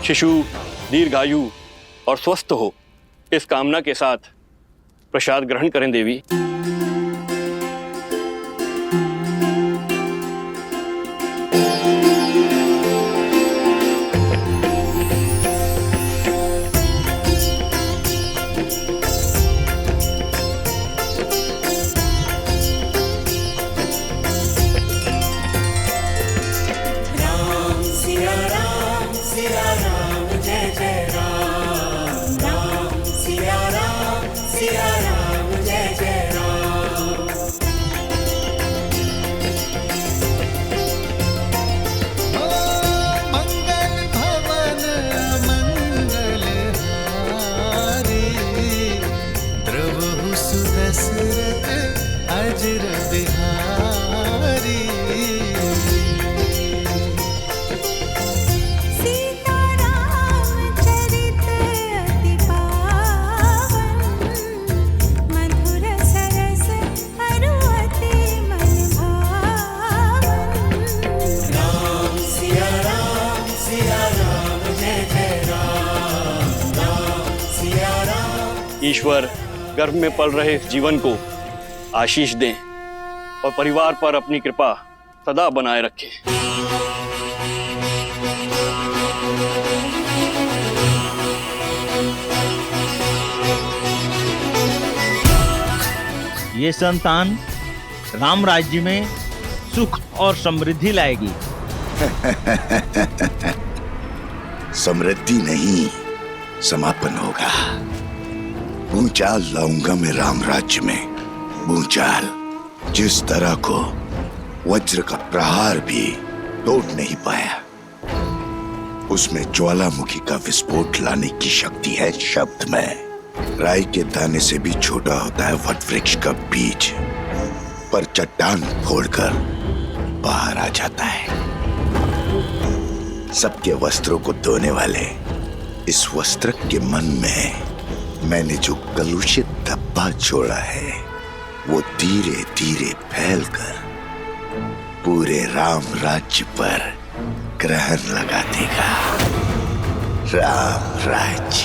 शिशु दीर्घायु और स्वस्थ हो, इस कामना के साथ प्रसाद ग्रहण करें देवी। ईश्वर गर्भ में पल रहे इस जीवन को आशीष दें और परिवार पर अपनी कृपा सदा बनाए रखें। ये संतान राम राज्य में सुख और समृद्धि लाएगी। समृद्धि नहीं, समापन होगा। भूचाल लाऊंगा मैं राम राज्य में, भूचाल जिस तरह को वज्र का प्रहार भी तोड़ नहीं पाया, उसमें ज्वालामुखी का विस्फोट लाने की शक्ति है शब्द में। राई के दाने से भी छोटा होता है वट वृक्ष का बीज, पर चट्टान फोड़कर बाहर आ जाता है। सबके वस्त्रों को धोने वाले इस वस्त्र के मन में मैंने जो कलुषित धब्बा छोड़ा है, वो धीरे धीरे फैलकर पूरे राम राज्य पर ग्रहण लगा देगा। राम राज्य।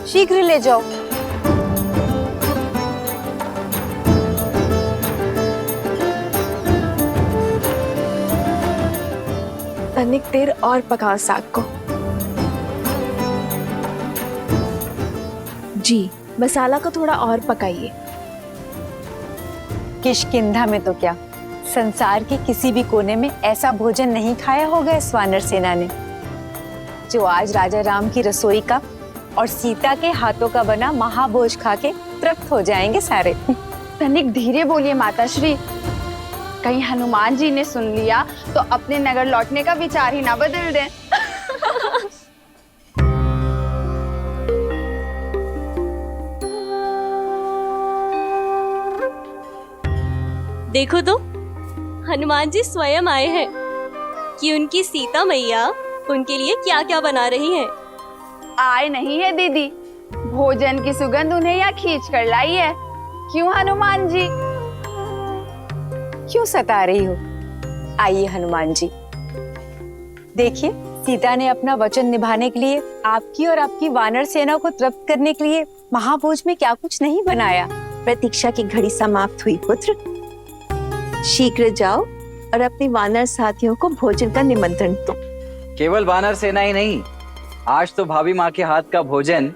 शीघ्र ले जाओ। तनिक देर और पकाओ साग को। जी, मसाला को थोड़ा और पकाइए। किष्किंधा में तो क्या, संसार के किसी भी कोने में ऐसा भोजन नहीं खाया होगा इस वानर सेना ने, जो आज राजा राम की रसोई का और सीता के हाथों का बना महाभोज खा के तृप्त हो जाएंगे सारे। तनिक धीरे बोलिए माताश्री, कहीं हनुमान जी ने सुन लिया तो अपने नगर लौटने का विचार ही ना बदल दें। देखो तो, हनुमान जी स्वयं आए हैं कि उनकी सीता मैया उनके लिए क्या क्या बना रही हैं। आए नहीं है दीदी, भोजन की सुगंध उन्हें यहाँ खींच कर लाई है। क्यों हनुमान जी? क्यों सता रही हो? आइए हनुमान जी, देखिए सीता ने अपना वचन निभाने के लिए आपकी और आपकी वानर सेना को तृप्त करने के लिए महाभोज में क्या कुछ नहीं बनाया। प्रतीक्षा की घड़ी समाप्त हुई पुत्र, शीघ्र जाओ और अपनी वानर साथियों को भोजन का निमंत्रण दो। केवल वानर सेना ही नहीं, आज तो भाभी माँ के हाथ का भोजन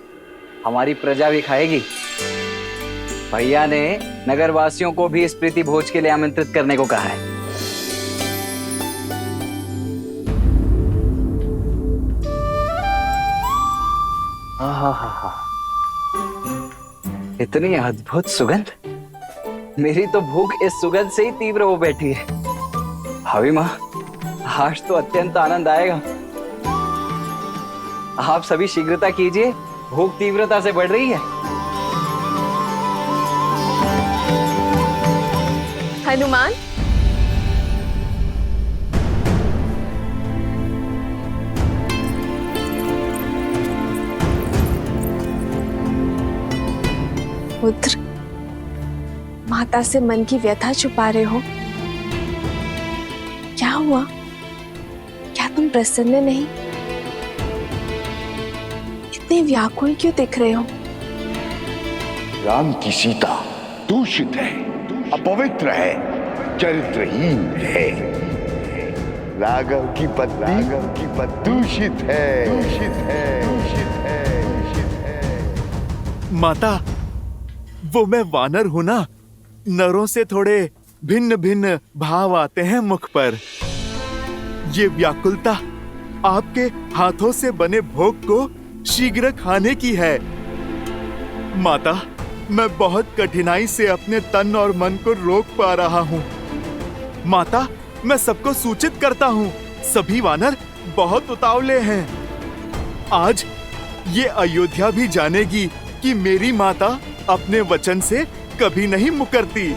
हमारी प्रजा भी खाएगी। भैया ने नगरवासियों को भी इस प्रीति भोज के लिए आमंत्रित करने को कहा है। इतनी अद्भुत सुगंध, मेरी तो भूख इस सुगंध से ही तीव्र हो बैठी है। भाभी माँ, आज तो अत्यंत आनंद आएगा। आप सभी शीघ्रता कीजिए, भूख तीव्रता से बढ़ रही है। हनुमान, पुत्र, माता से मन की व्यथा छुपा रहे हो? क्या हुआ? क्या तुम प्रसन्न नहीं? इतने व्याकुल क्यों दिख रहे हो? राम की सीता दूषित है, अपवित्र है, चरित्रहीन है। राघव की पत्नी दूषित है, दूषित है, दूषित है, दूषित है। माता, वो मैं वानर हूं ना, नरों से थोड़े भिन्न भिन्न भाव आते हैं मुख पर। ये व्याकुलता आपके हाथों से बने भोग को शीघ्र खाने की है। माता, मैं बहुत कठिनाई से अपने तन और मन को रोक पा रहा हूँ। माता, मैं सबको सूचित करता हूँ, सभी वानर बहुत उतावले हैं। आज ये अयोध्या भी जानेगी कि मेरी माता अपने वचन से कभी नहीं मुकरती।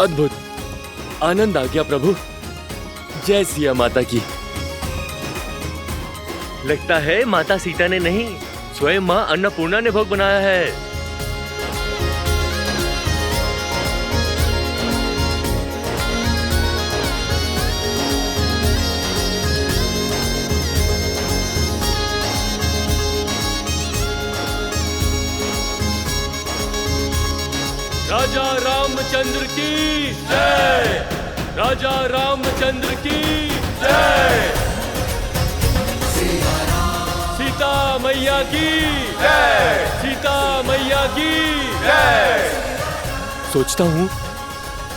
अद्भुत, आनंद आ गया प्रभु। जय सिया माता की। लगता है माता सीता ने नहीं, स्वयं मां अन्नपूर्णा ने भोग बनाया है। राजा रामचंद्र की जय, राजा रामचंद्र की जय, सीता मैया की जय, सीता मैया की जय। सोचता हूँ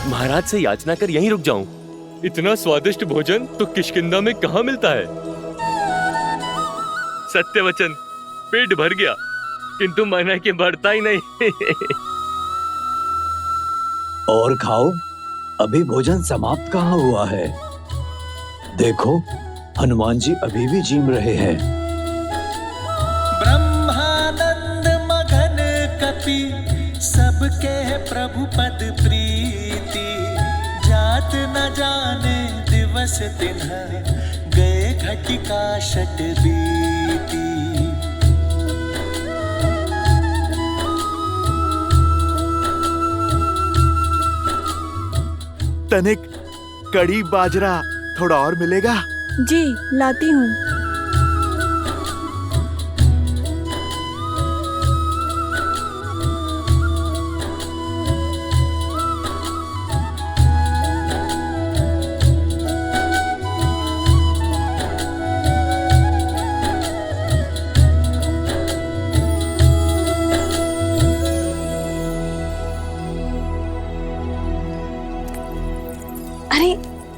महाराज से याचना कर यहीं रुक जाऊं। इतना स्वादिष्ट भोजन तो किष्किंधा में कहाँ मिलता है। सत्य वचन, पेट भर गया किंतु मन है कि बढ़ता ही नहीं। और खाओ, अभी भोजन समाप्त कहाँ हुआ है। देखो, हनुमान जी अभी भी जीम रहे हैं। ब्रह्मानंद मगन कपि सबके प्रभु पद प्रीति, जात न जाने दिवस दिन गए घटिका शत बीती। तनिक कड़ी बाजरा थोड़ा और मिलेगा? जी, लाती हूँ।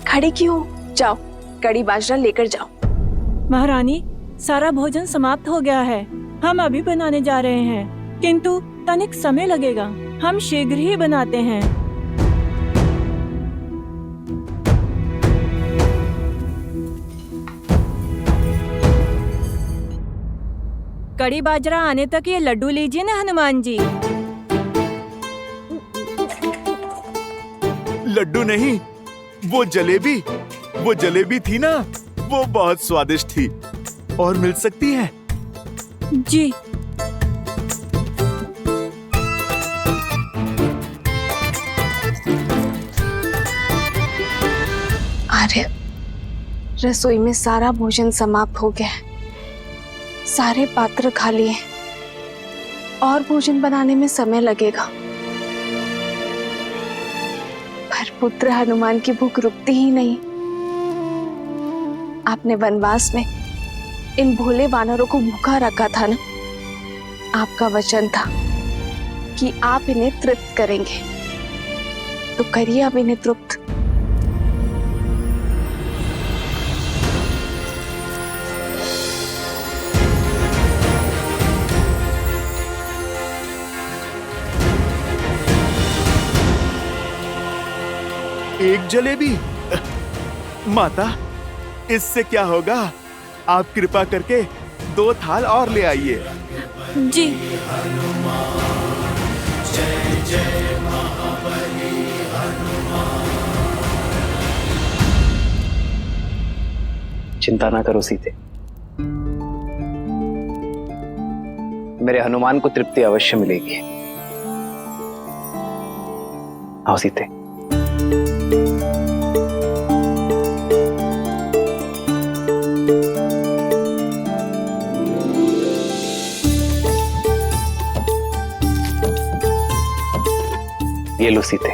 खड़े क्यों? जाओ, कड़ी बाजरा लेकर जाओ। महारानी, सारा भोजन समाप्त हो गया है। हम अभी बनाने जा रहे हैं, किंतु तनिक समय लगेगा। हम शीघ्र ही बनाते हैं। कड़ी बाजरा आने तक ये लड्डू लीजिए ना हनुमान जी। लड्डू नहीं, वो जलेबी थी ना, वो बहुत स्वादिष्ट थी। और मिल सकती है? जी। आर्य, रसोई में सारा भोजन समाप्त हो गया है। सारे पात्र खाली हैं। और भोजन बनाने में समय लगेगा। पर पुत्र हनुमान की भूख रुकती ही नहीं। आपने वनवास में इन भोले वानरों को भूखा रखा था ना। आपका वचन था कि आप इन्हें तृप्त करेंगे, तो करिए अब इन्हें तृप्त। एक जलेबी? माता, इससे क्या होगा? आप कृपा करके 2 थाल और ले आइए। जी। चिंता ना करो सीते, मेरे हनुमान को तृप्ति अवश्य मिलेगी। आओ सीते। ये लो सीते,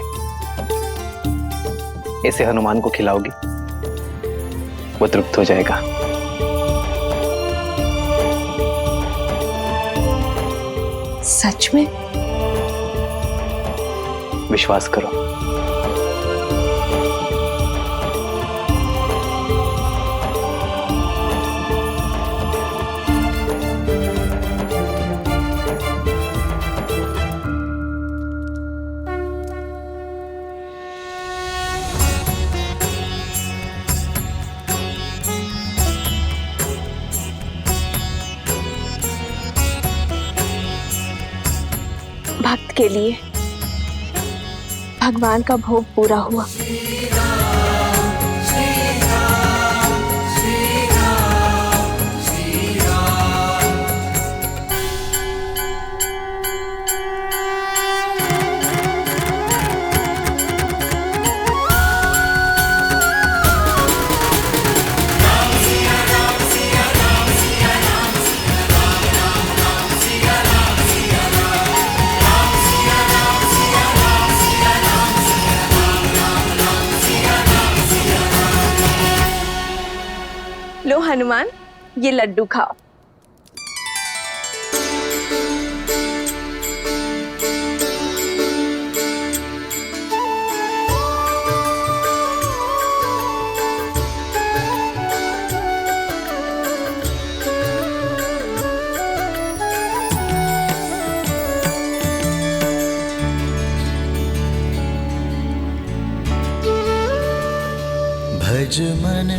इसे हनुमान को खिलाओगी, वो तृप्त हो जाएगा। सच में? विश्वास करो। भक्त के लिए भगवान का भोग पूरा हुआ। लो हनुमान, ये लड्डू खाओ। भज मन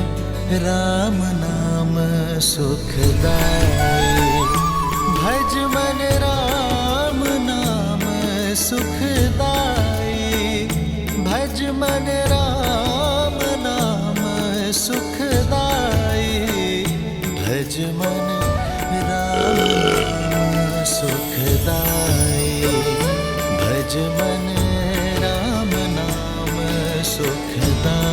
राम नाम सुखदाई, भज मन राम नाम सुखदाई, भज मन राम नाम सुखदाई, भज मन राम नाम सुखदाई, भज मन राम नाम सुखदाई।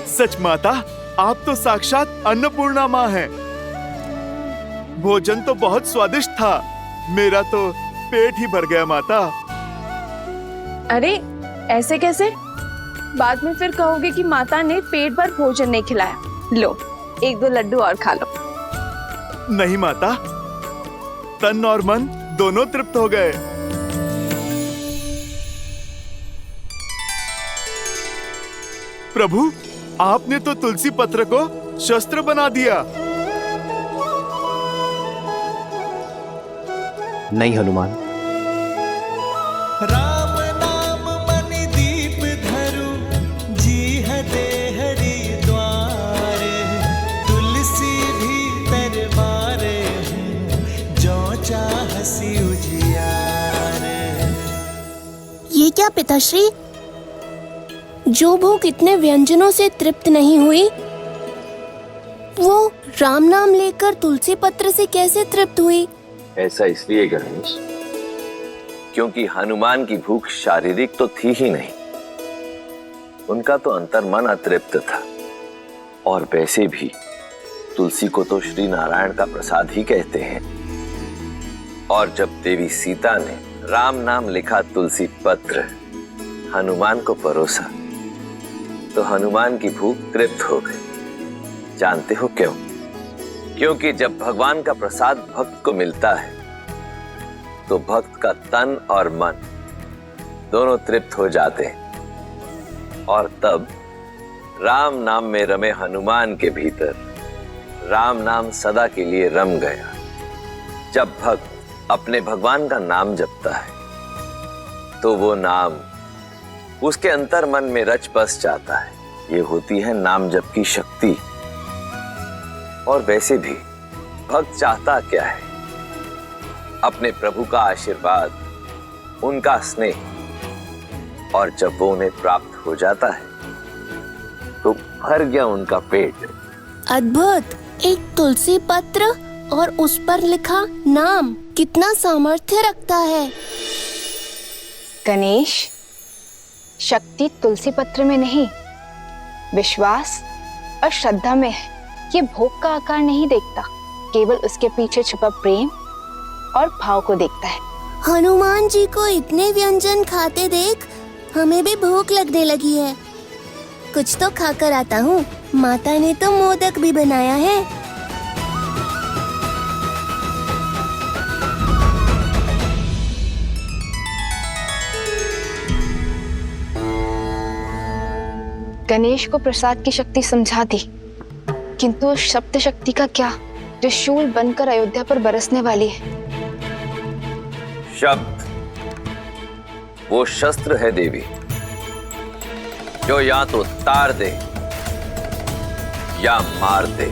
सच माता, आप तो साक्षात अन्नपूर्णा माँ हैं। भोजन तो बहुत स्वादिष्ट था, मेरा तो पेट ही भर गया माता। अरे ऐसे कैसे? बाद में फिर कहोगे कि माता ने पेट भर भोजन नहीं खिलाया। लो 1-2 लड्डू और खा लो। नहीं माता, तन और मन दोनों तृप्त हो गए। प्रभु, आपने तो तुलसी पत्र को शस्त्र बना दिया। नहीं हनुमान, राम नाम मणि दीप धरु, जीह दे हरि द्वार, तुलसी भीतर बारे हूँ, जो चाहसी उजियार। ये क्या पिताश्री? जो भूख इतने व्यंजनों से तृप्त नहीं हुई, वो राम नाम लेकर तुलसी पत्र से कैसे तृप्त हुई? ऐसा इसलिए गणेश, क्योंकि हनुमान की भूख शारीरिक तो थी ही नहीं, उनका तो अंतर्मन अतृप्त था। और वैसे भी तुलसी को तो श्री नारायण का प्रसाद ही कहते हैं। और जब देवी सीता ने राम नाम लिखा तुलसी पत्र हनुमान को परोसा, तो हनुमान की भूख तृप्त हो गई। जानते हो क्यों? क्योंकि जब भगवान का प्रसाद भक्त को मिलता है तो भक्त का तन और मन दोनों तृप्त हो जाते हैं और तब राम नाम में रमे हनुमान के भीतर राम नाम सदा के लिए रम गया। जब भक्त अपने भगवान का नाम जपता है तो वो नाम उसके अंतर मन में रच बस जाता है। ये होती है नाम जप की शक्ति। और वैसे भी भक्त चाहता क्या है? अपने प्रभु का आशीर्वाद, उनका स्नेह। और जब वो उन्हें प्राप्त हो जाता है तो भर गया उनका पेट। अद्भुत! एक तुलसी पत्र और उस पर लिखा नाम कितना सामर्थ्य रखता है। गणेश, शक्ति तुलसी पत्र में नहीं, विश्वास और श्रद्धा में है। ये भोग का आकार नहीं देखता, केवल उसके पीछे छुपा प्रेम और भाव को देखता है। हनुमान जी को इतने व्यंजन खाते देख हमें भी भूख लगने लगी है। कुछ तो खाकर आता हूँ। माता ने तो मोदक भी बनाया है। गणेश को प्रसाद की शक्ति समझा दी, किंतु उस शब्द शक्ति का क्या जो शूल बनकर अयोध्या पर बरसने वाली है। शब्द वो शस्त्र है देवी, जो या तो तार दे या मार दे।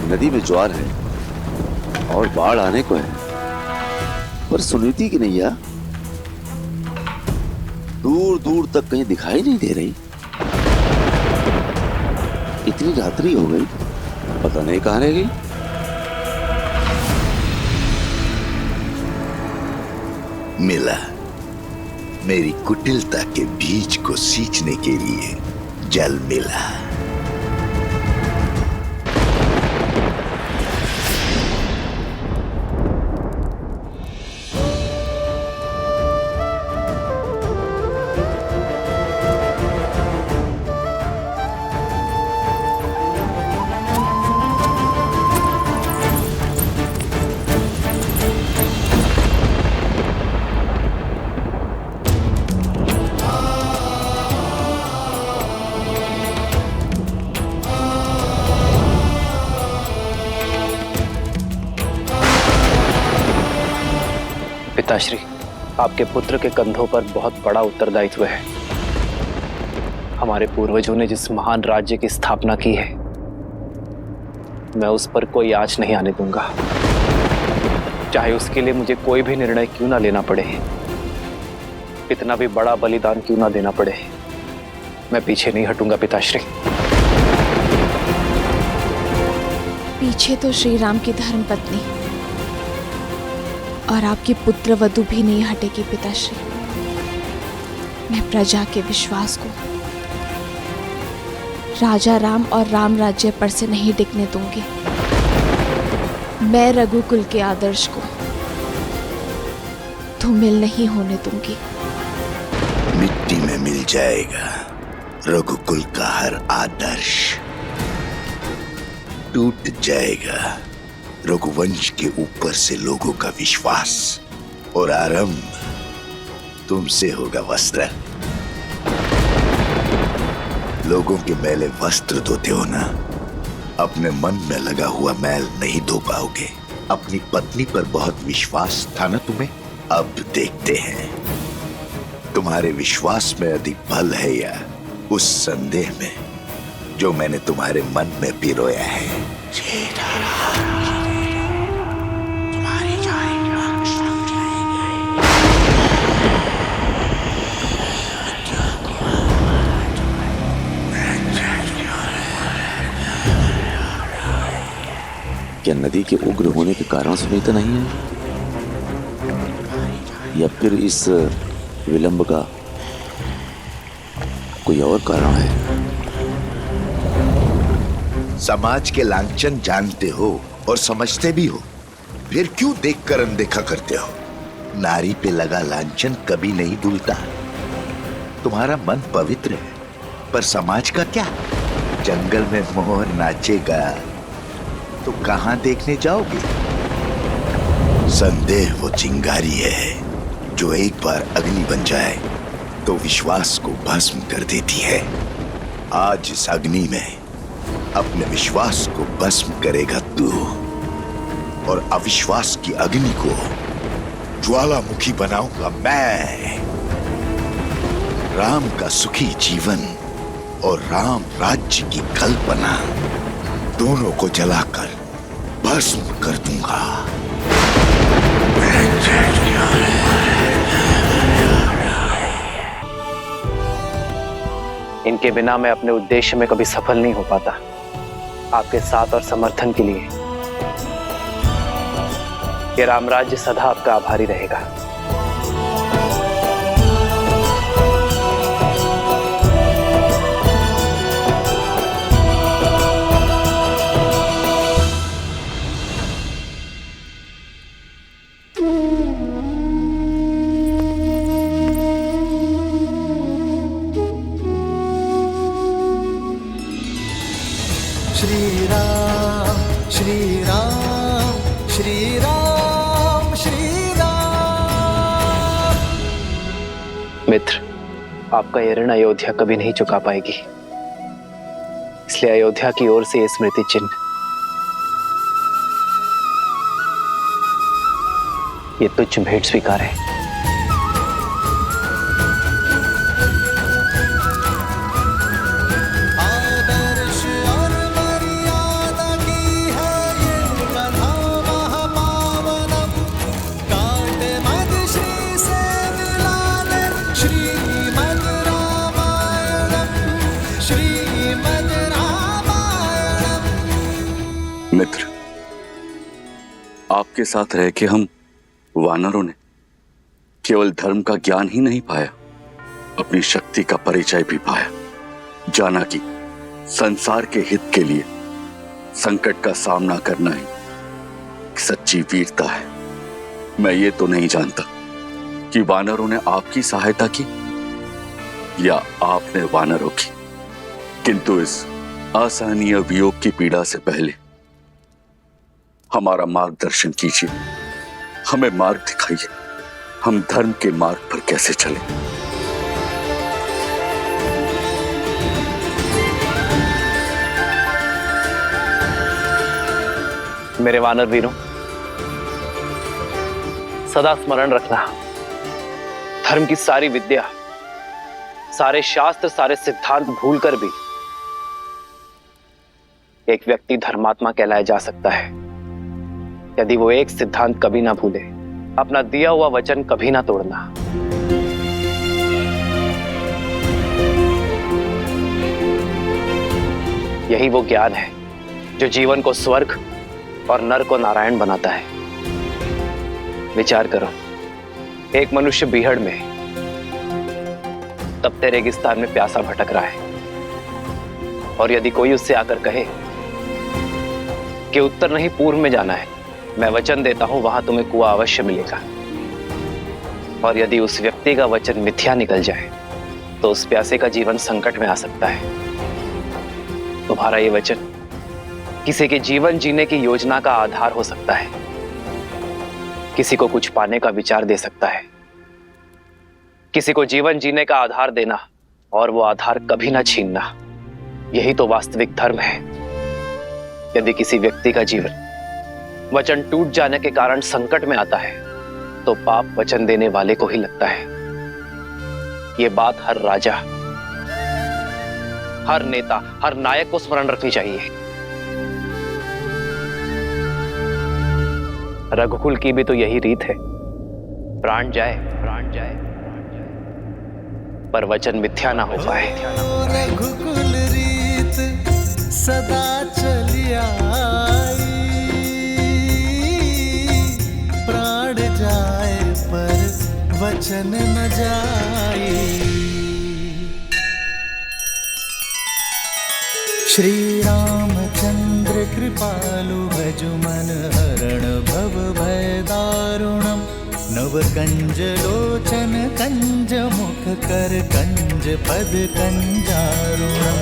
नदी में ज्वार है और बाढ़ आने को है, पर सुनीति की नैया दूर दूर तक कहीं दिखाई नहीं दे रही। इतनी रात्रि हो गई, पता नहीं कहां रह गई। मिला, मेरी कुटिलता के बीज को सींचने के लिए जल मिला। पिताश्री, आपके पुत्र के कंधों पर बहुत बड़ा उत्तरदायित्व है। हमारे पूर्वजों ने जिस महान राज्य की स्थापना की है, मैं उस पर कोई आँच नहीं आने दूंगा, चाहे उसके लिए मुझे कोई भी निर्णय क्यों ना लेना पड़े, कितना भी बड़ा बलिदान क्यों ना देना पड़े, मैं पीछे नहीं हटूंगा पिताश्री। पीछे तो श्री राम की धर्मपत्नी और आपकी पुत्र वधु भी नहीं हटेगी पिताश्री। मैं प्रजा के विश्वास को, राजा राम और राम राज्य पर से नहीं टिकने दूंगी। मैं रघुकुल के आदर्श को धूमिल नहीं होने दूंगी। मिट्टी में मिल जाएगा रघुकुल का हर आदर्श, टूट जाएगा रघुवंश के ऊपर से लोगों का विश्वास, और आरंभ तुमसे होगा वस्त्र। लोगों के मैले वस्त्र धोते हो ना, अपने मन में लगा हुआ मैल नहीं धो पाओगे। अपनी पत्नी पर बहुत विश्वास था ना तुम्हें, अब देखते हैं तुम्हारे विश्वास में अधिक बल है या उस संदेह में जो मैंने तुम्हारे मन में पिरोया है। क्या नदी के उग्र होने के कारण सुनीता नहीं है, या फिर इस विलंब का कोई और कारण है? समाज के लांछन जानते हो और समझते भी हो, फिर क्यों देखकर अनदेखा करते हो? नारी पे लगा लांछन कभी नहीं धुलता। तुम्हारा मन पवित्र है, पर समाज का क्या? जंगल में मोर नाचेगा तो कहां देखने जाओगे? संदेह वो चिंगारी है जो एक बार अग्नि बन जाए तो विश्वास को भस्म कर देती है। आज इस अग्नि में अपने विश्वास को भस्म करेगा तू, और अविश्वास की अग्नि को ज्वालामुखी बनाऊंगा मैं। राम का सुखी जीवन और राम राज्य की कल्पना दोनों को जलाकर भस्म कर दूंगा। इनके बिना मैं अपने उद्देश्य में कभी सफल नहीं हो पाता। आपके साथ और समर्थन के लिए ये रामराज्य सदा आपका आभारी रहेगा। श्री राम श्री राम श्री राम श्री राम। मित्र, आपका यह ऋण अयोध्या कभी नहीं चुका पाएगी, इसलिए अयोध्या की ओर से ये स्मृति चिन्ह, ये तुच्छ भेंट स्वीकार है। मित्र, आपके साथ रह के हम वानरों ने केवल धर्म का ज्ञान ही नहीं पाया, अपनी शक्ति का परिचय भी पाया। जाना कि संसार के हित के लिए संकट का सामना करना ही सच्ची वीरता है। मैं ये तो नहीं जानता कि वानरों ने आपकी सहायता की या आपने वानरों की, किंतु इस असहनीय वियोग की पीड़ा से पहले हमारा मार्गदर्शन कीजिए, हमें मार्ग दिखाइए, हम धर्म के मार्ग पर कैसे चलें। मेरे वानर वीरों, सदा स्मरण रखना, धर्म की सारी विद्या, सारे शास्त्र, सारे सिद्धांत भूलकर भी एक व्यक्ति धर्मात्मा कहलाया जा सकता है यदि वो एक सिद्धांत कभी ना भूले, अपना दिया हुआ वचन कभी ना तोड़ना। यही वो ज्ञान है जो जीवन को स्वर्ग और नर को नारायण बनाता है। विचार करो, एक मनुष्य बीहड़ में तपते रेगिस्तान में प्यासा भटक रहा है, और यदि कोई उससे आकर कहे कि उत्तर नहीं पूर्व में जाना है, मैं वचन देता हूं वहां तुम्हें कुआं अवश्य मिलेगा, और यदि उस व्यक्ति का वचन मिथ्या निकल जाए तो उस प्यासे का जीवन संकट में आ सकता है। तुम्हारा ये वचन किसी के जीवन जीने की योजना का आधार हो सकता है, किसी को कुछ पाने का विचार दे सकता है। किसी को जीवन जीने का आधार देना और वो आधार कभी ना छीनना, यही तो वास्तविक धर्म है। यदि किसी व्यक्ति का जीवन वचन टूट जाने के कारण संकट में आता है तो पाप वचन देने वाले को ही लगता है। ये बात हर राजा, हर नेता, हर नायक को स्मरण रखनी चाहिए। रघुकुल की भी तो यही रीत है, प्राण जाए पर वचन मिथ्या ना हो पाए। रघुकुल रीत सदा चली आई, प्राण जाए पर वचन न जाए। श्री रामचंद्र कृपालु भजु मन हरण भव भय दारुणम नव कंज लोचन कंज मुख कर कंज पद कंजारुणम।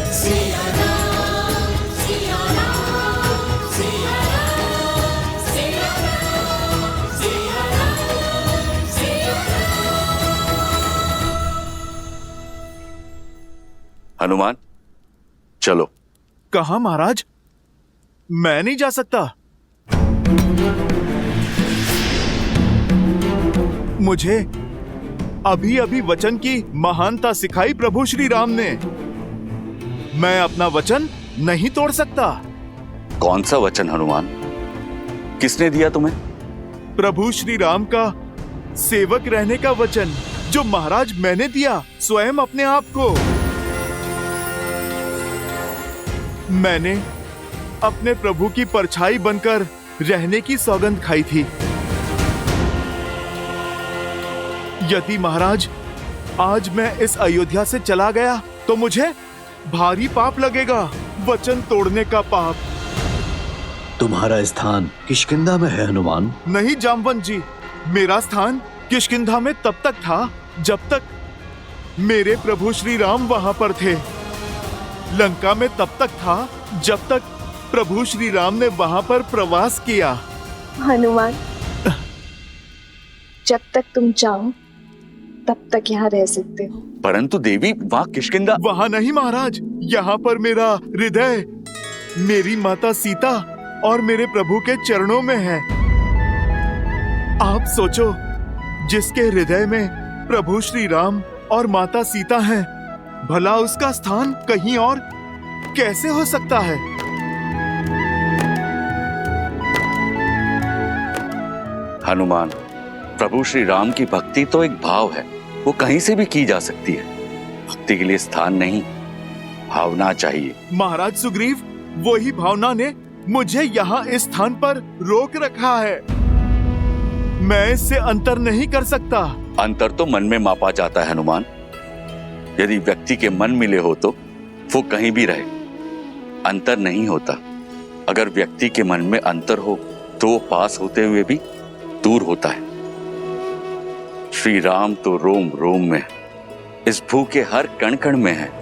हनुमान चलो। कहाँ महाराज? मैं नहीं जा सकता। मुझे अभी अभी वचन की महानता सिखाई प्रभु श्री राम ने। मैं अपना वचन नहीं तोड़ सकता। कौन सा वचन हनुमान? किसने दिया तुम्हें? प्रभु श्री राम का सेवक रहने का वचन, जो महाराज मैंने दिया स्वयं अपने आप को। मैंने अपने प्रभु की परछाई बनकर रहने की सौगंध खाई थी। यदि महाराज आज मैं इस अयोध्या से चला गया तो मुझे भारी पाप लगेगा, वचन तोड़ने का पाप। तुम्हारा स्थान किष्किंधा में है हनुमान। नहीं जामवंत जी, मेरा स्थान किष्किंधा में तब तक था जब तक मेरे प्रभु श्री राम वहां पर थे। लंका में तब तक था जब तक प्रभु श्री राम ने वहां पर प्रवास किया। हनुमान, जब तक तुम चाहो तब तक यहाँ रह सकते हो। परंतु देवी, वहाँ किष्किंधा। वहाँ नहीं महाराज, यहाँ पर मेरा हृदय, मेरी माता सीता और मेरे प्रभु के चरणों में है। आप सोचो, जिसके हृदय में प्रभु श्री राम और माता सीता हैं, भला उसका स्थान कहीं और कैसे हो सकता है? हनुमान, प्रभु श्री राम की भक्ति तो एक भाव है, वो कहीं से भी की जा सकती है। भक्ति के लिए स्थान नहीं, भावना चाहिए। महाराज सुग्रीव, वही भावना ने मुझे यहाँ इस स्थान पर रोक रखा है। मैं इससे अंतर नहीं कर सकता। अंतर तो मन में मापा जाता है हनुमान। यदि व्यक्ति के मन मिले हो तो वो कहीं भी रहे, अंतर नहीं होता। अगर व्यक्ति के मन में अंतर हो तो वो पास होते हुए भी दूर होता है। श्री राम तो रोम रोम में, इस भू के हर कण कण में है।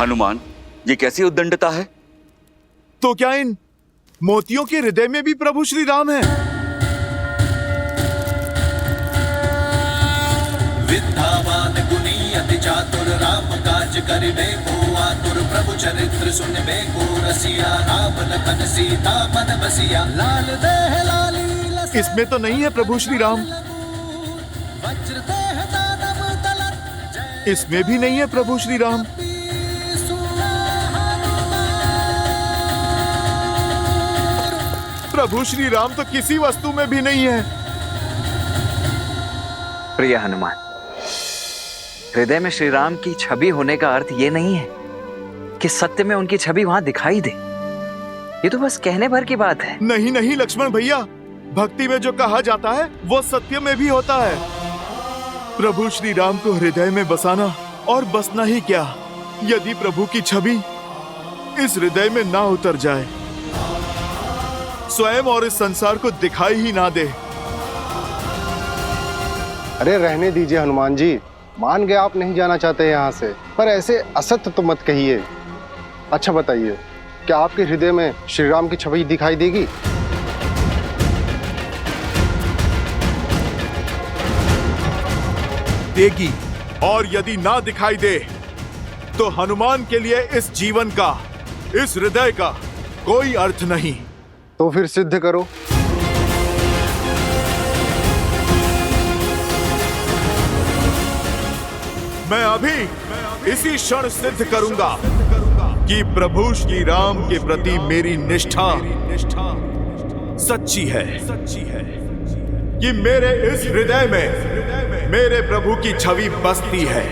हनुमान, ये कैसी उद्दंडता है? तो क्या इन मोतियों के हृदय में भी प्रभु श्री राम है? विद्यावान गुणी अति चातुर राम काज करिबे को आतुर प्रभु चरित्र सुनबे को रसिया राम लखन सीता मन बसिया लाल देह लाली। इसमें तो नहीं है प्रभु श्री राम। वज्र देह दानव तलत। इसमें भी नहीं है प्रभु श्री राम। प्रभु श्री राम तो किसी वस्तु में भी नहीं है। प्रिय हनुमान, हृदय में श्री राम की छवि होने का अर्थ ये नहीं है कि सत्य में उनकी छवि वहां दिखाई दे। ये तो बस कहने भर की बात है। नहीं नहीं लक्ष्मण भैया, भक्ति में जो कहा जाता है वो सत्य में भी होता है। प्रभु श्री राम को हृदय में बसाना और बसना ही क्या, यदि प्रभु की छवि इस हृदय में ना उतर जाए, स्वयं और इस संसार को दिखाई ही ना दे। अरे रहने दीजिए हनुमान जी, मान गए आप नहीं जाना चाहते यहाँ से, पर ऐसे असत्य तो मत कहिए। अच्छा बताइए, क्या आपके हृदय में श्री राम की छवि दिखाई देगी? देगी, और यदि ना दिखाई दे तो हनुमान के लिए इस जीवन का, इस हृदय का कोई अर्थ नहीं। तो फिर सिद्ध करो। मैं अभी इसी क्षण सिद्ध करूंगा कि प्रभु श्री राम के प्रति मेरी निष्ठा सच्ची है, कि मेरे इस हृदय में मेरे प्रभु की छवि बसती है।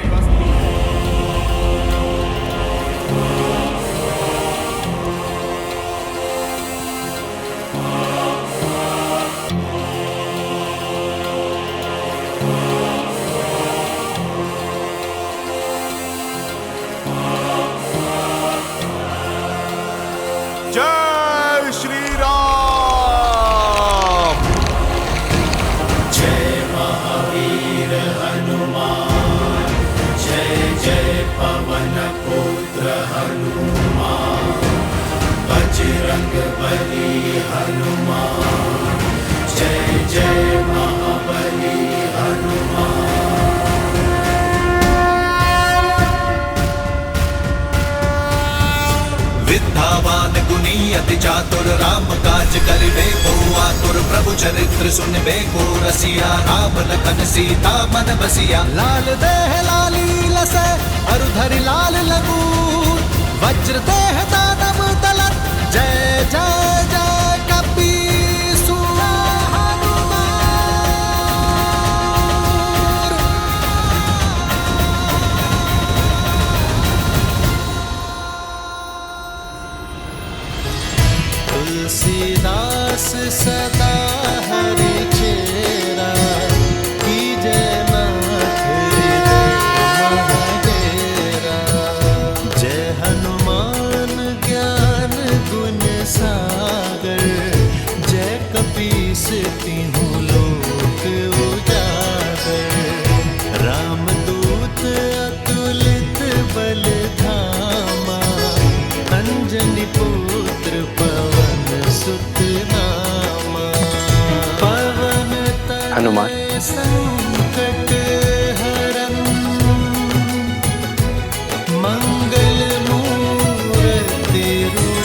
जय श्री राम। जय महावीर हनुमान, जय जय पवन पुत्र हनुमान, बजरंग बली हनुमान, जय जय महाबली हनुमान। विद्यावान गुणी अति चातुर, राम काज करिबे को आतुर, प्रभु चरित्र सुनबे को रसिया, राम लखन सीता मन बसिया। लाल देह लाली लसै अरुधरि लाल लगूर, वज्र देह दानव दलत, जय जय जय कपीसुर हनुमान। तुलसीदास सदा हरि चेरा, कीजय नाथ हृदय महाडेरा। जय हनुमान ज्ञान गुण सागर, जय कपीस तिहुँ लोक उजागर। रामदूत अतुलित बल धामा, अंजनी पुत्र पवन सुत नामा। पवन हनुमान, संकट हरन, मंगल मूर्ति रूप।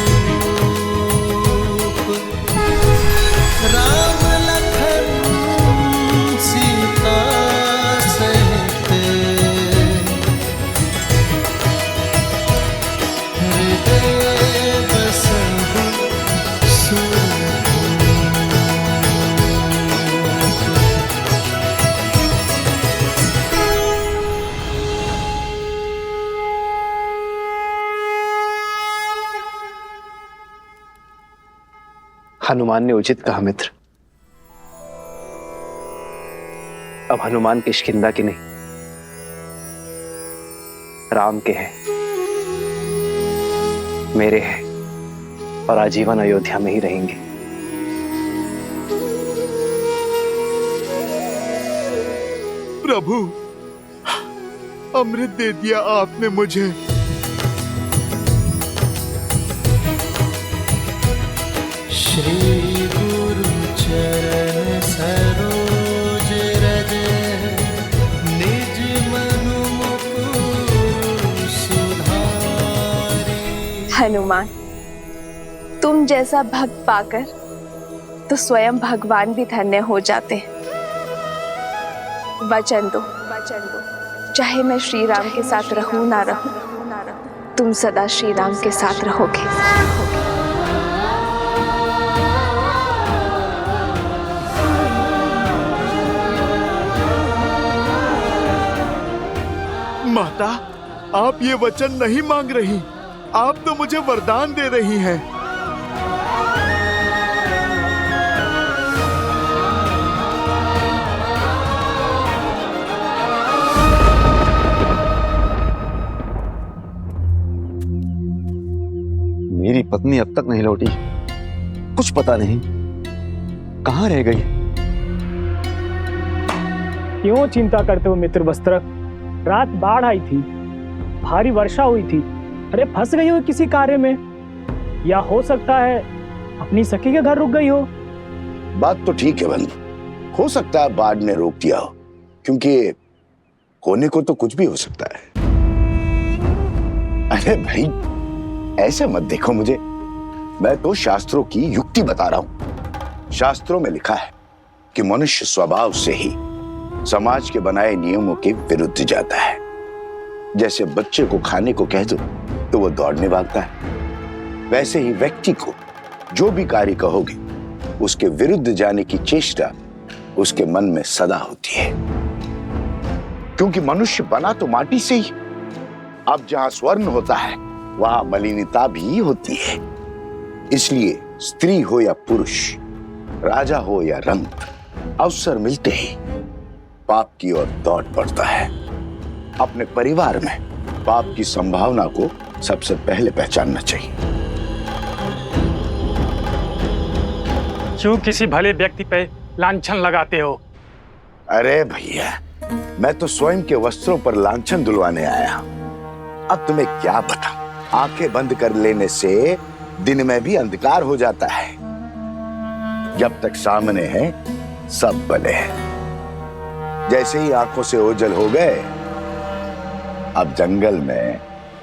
राम लखन सीता सहित, हृदय बसहु हनुमान ने उचित कहा मित्र। अब हनुमान किष्किंधा के नहीं, राम के हैं, मेरे हैं, और आजीवन अयोध्या में ही रहेंगे। प्रभु, अमृत दे दिया आपने मुझे। श्री गुरु चरण सरोज रज, निज मनु मुकुर सुधारी। हनुमान, तुम जैसा भक्त पाकर तो स्वयं भगवान भी धन्य हो जाते। वचन दो, चाहे मैं श्री राम के साथ रहूं ना रहूं, तुम सदा श्री राम के साथ रहोगे। माता, आप ये वचन नहीं मांग रही, आप तो मुझे वरदान दे रही हैं। मेरी पत्नी अब तक नहीं लौटी, कुछ पता नहीं कहाँ रह गई। क्यों चिंता करते हो मित्र वस्त्रक? रात बाढ़ आई थी, भारी वर्षा हुई थी। अरे फंस गई हो किसी कार्य में, या हो सकता है अपनी सखी के घर रुक गई हो। बात तो ठीक है बंधु, हो सकता है बाढ़ ने रोक दिया हो, क्योंकि होने को तो कुछ भी हो सकता है। अरे भाई ऐसे मत देखो मुझे, मैं तो शास्त्रों की युक्ति बता रहा हूं। शास्त्रों में लिखा है कि मनुष्य स्वभाव से ही समाज के बनाए नियमों के विरुद्ध जाता है। जैसे बच्चे को खाने को कह दो तो वो दौड़ने भागता है, वैसे ही व्यक्ति को जो भी कार्य कहोगे उसके विरुद्ध जाने की चेष्टा उसके मन में सदा होती है। क्योंकि मनुष्य बना तो माटी से ही, अब जहां स्वर्ण होता है वहां मलिनता भी होती है। इसलिए स्त्री हो या पुरुष, राजा हो या रंक, अवसर मिलते ही पाप की ओर दौड़ पड़ता है। अपने परिवार में पाप की संभावना को सबसे पहले पहचानना चाहिए। क्यों किसी भले व्यक्ति पे लांछन लगाते हो? अरे भैया, मैं तो स्वयं के वस्त्रों पर लांछन दुलवाने आया हूं। अब तुम्हें क्या बताऊं, आंखें बंद कर लेने से दिन में भी अंधकार हो जाता है। जब तक सामने है सब भले हैं। जैसे ही आंखों से ओझल हो गए, अब जंगल में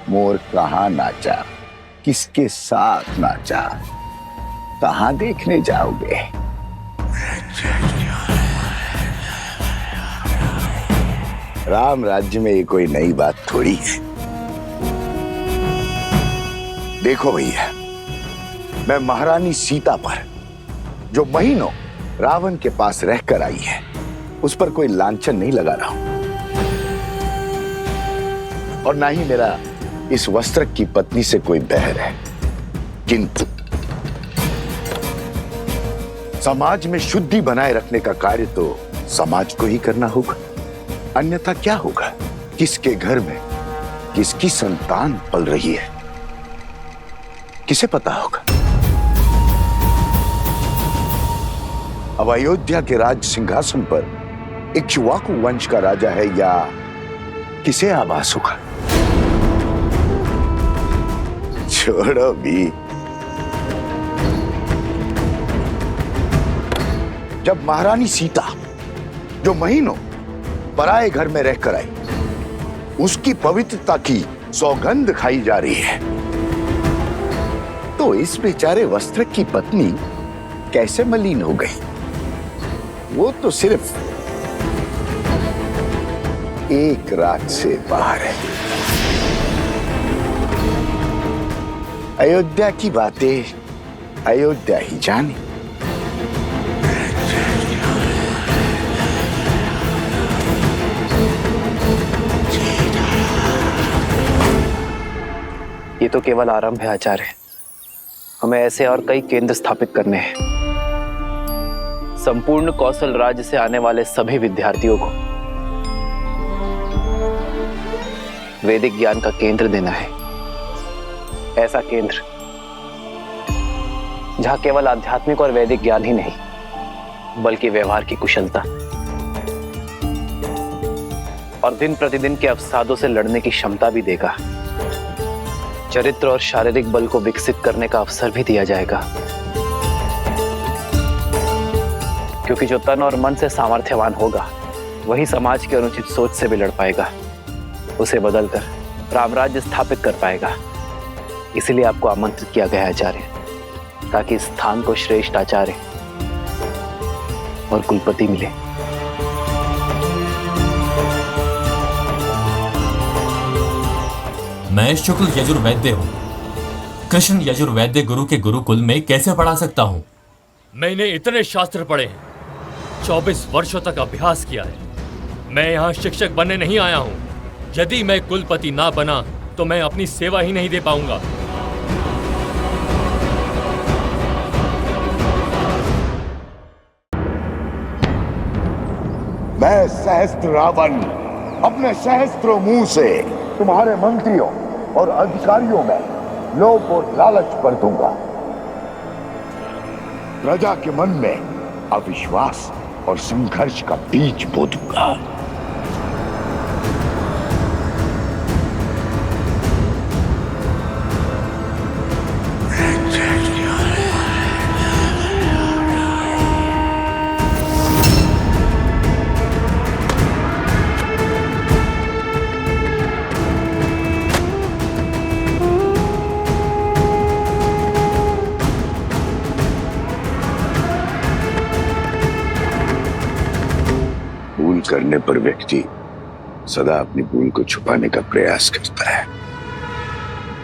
मोर कहाँ नाचा, किसके साथ नाचा, कहाँ देखने जाओगे? राम राज्य में ये कोई नई बात थोड़ी है। देखो भैया, मैं महारानी सीता पर जो महीनों रावण के पास रहकर आई है, उस पर कोई लांछन नहीं लगा रहा हूं। और ना ही मेरा इस वस्त्र की पत्नी से कोई बैर है। किंतु समाज में शुद्धि बनाए रखने का कार्य तो समाज को ही करना होगा, अन्यथा क्या होगा? किसके घर में किसकी संतान पल रही है, किसे पता होगा? अब अयोध्या के राज सिंहासन पर इक्ष्वाकु वंश का राजा है या किसे आभास होगा? छोड़ो भी। जब महारानी सीता जो महीनों पराए घर में रहकर आई, उसकी पवित्रता की सौगंध खाई जा रही है, तो इस बेचारे वस्त्र की पत्नी कैसे मलिन हो गई? वो तो सिर्फ एक रात से बाहर है। अयोध्या की बातें अयोध्या ही जाने। ये तो केवल आरंभ है आचार्य। हमें ऐसे और कई केंद्र स्थापित करने हैं। संपूर्ण कौशल राज्य से आने वाले सभी विद्यार्थियों को वैदिक ज्ञान का केंद्र देना है। ऐसा केंद्र जहां केवल आध्यात्मिक और वैदिक ज्ञान ही नहीं, बल्कि व्यवहार की कुशलता और दिन प्रतिदिन के अवसादों से लड़ने की क्षमता भी देगा। चरित्र और शारीरिक बल को विकसित करने का अवसर भी दिया जाएगा, क्योंकि जो तन और मन से सामर्थ्यवान होगा वही समाज की अनुचित सोच से भी लड़ पाएगा, उसे बदलकर रामराज्य स्थापित कर पाएगा। इसीलिए आपको आमंत्रित किया गया है आचार्य, ताकि इस स्थान को श्रेष्ठ आचार्य और कुलपति मिले। मैं शुक्ल यजुर्वैद्य हूँ। कृष्ण यजुर्वैद्य गुरु के गुरुकुल में कैसे पढ़ा सकता हूँ? मैंने इतने शास्त्र पढ़े हैं, 24 वर्षों तक अभ्यास किया है। मैं यहाँ शिक्षक बनने नहीं आया हूँ। यदि मैं कुलपति ना बना तो मैं अपनी सेवा ही नहीं दे पाऊंगा। मैं सहस्त्र रावण अपने सहस्त्रों मुंह से तुम्हारे मंत्रियों और अधिकारियों में लोभ और लालच भर दूंगा। प्रजा के मन में अविश्वास और संघर्ष का बीज बो दूंगा। करने पर व्यक्ति सदा अपनी भूल को छुपाने का प्रयास करता है,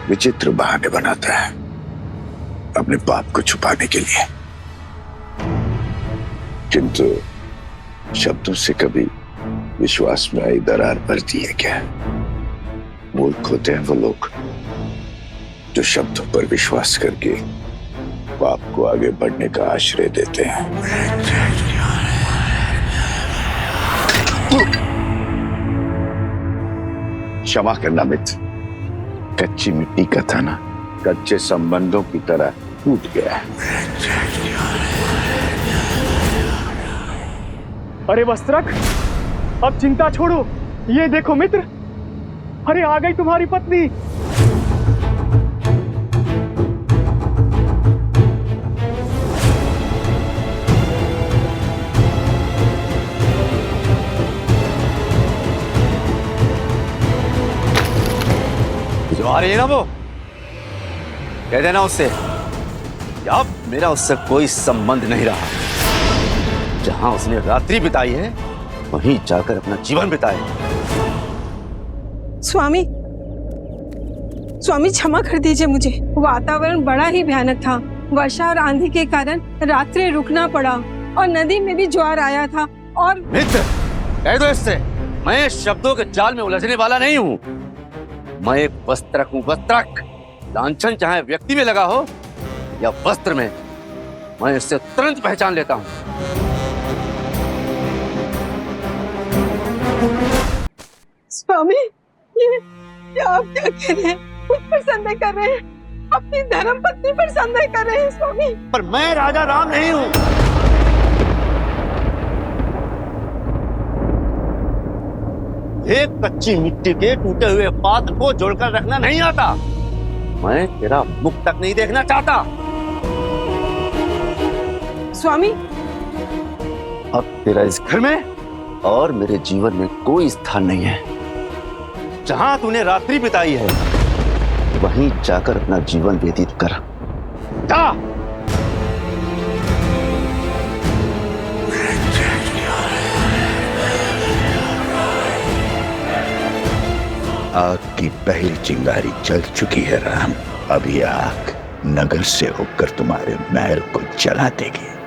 विचित्र बहाने बनाता है अपने पाप को छुपाने के लिए। किंतु शब्दों से कभी विश्वास में आई दरार पड़ती है क्या? मूर्ख होते हैं वो लोग जो शब्दों पर विश्वास करके पाप को आगे बढ़ने का आश्रय देते हैं। क्षमा करना मित्र, कच्ची मिट्टी का था ना, कच्चे संबंधों की तरह टूट गया है। अरे वस्त्रक, अब चिंता छोड़ो, ये देखो मित्र, अरे आ गई तुम्हारी पत्नी। जो आ रही है ना वो, कह देना उससे कि अब मेरा उससे कोई संबंध नहीं रहा। जहां उसने रात्रि बिताई है वहीं जाकर अपना जीवन बिताए। स्वामी, स्वामी क्षमा कर दीजिए मुझे। वातावरण बड़ा ही भयानक था। वर्षा और आंधी के कारण रात्रि रुकना पड़ा और नदी में भी ज्वार आया था। और मित्र, कह दो इससे, मैं शब्दों के जाल में उलझने वाला नहीं हूँ। मैं एक वस्त्रक हूँ, वस्त्रक। लांछन चाहे व्यक्ति में लगा हो या वस्त्र में, मैं इससे तुरंत पहचान लेता हूँ। स्वामी, ये आप क्या कह रहे हैं? मुझ पर संदेह कर रहे हैं? अपनी धर्म पत्नी पर संदेह कर रहे हैं स्वामी? पर मैं राजा राम नहीं हूँ। एक कच्ची मिट्टी के टूटे हुए पात्र को जोड़कर रखना नहीं आता। मैं तेरा मुख तक नहीं देखना चाहता। स्वामी, अब तेरा इस घर में और मेरे जीवन में कोई स्थान नहीं है। जहां तूने रात्रि बिताई है वहीं जाकर अपना जीवन व्यतीत कर। जा। आग की पहली चिंगारी जल चुकी है राम। अब ये आग नगर से होकर तुम्हारे महल को जला देगी।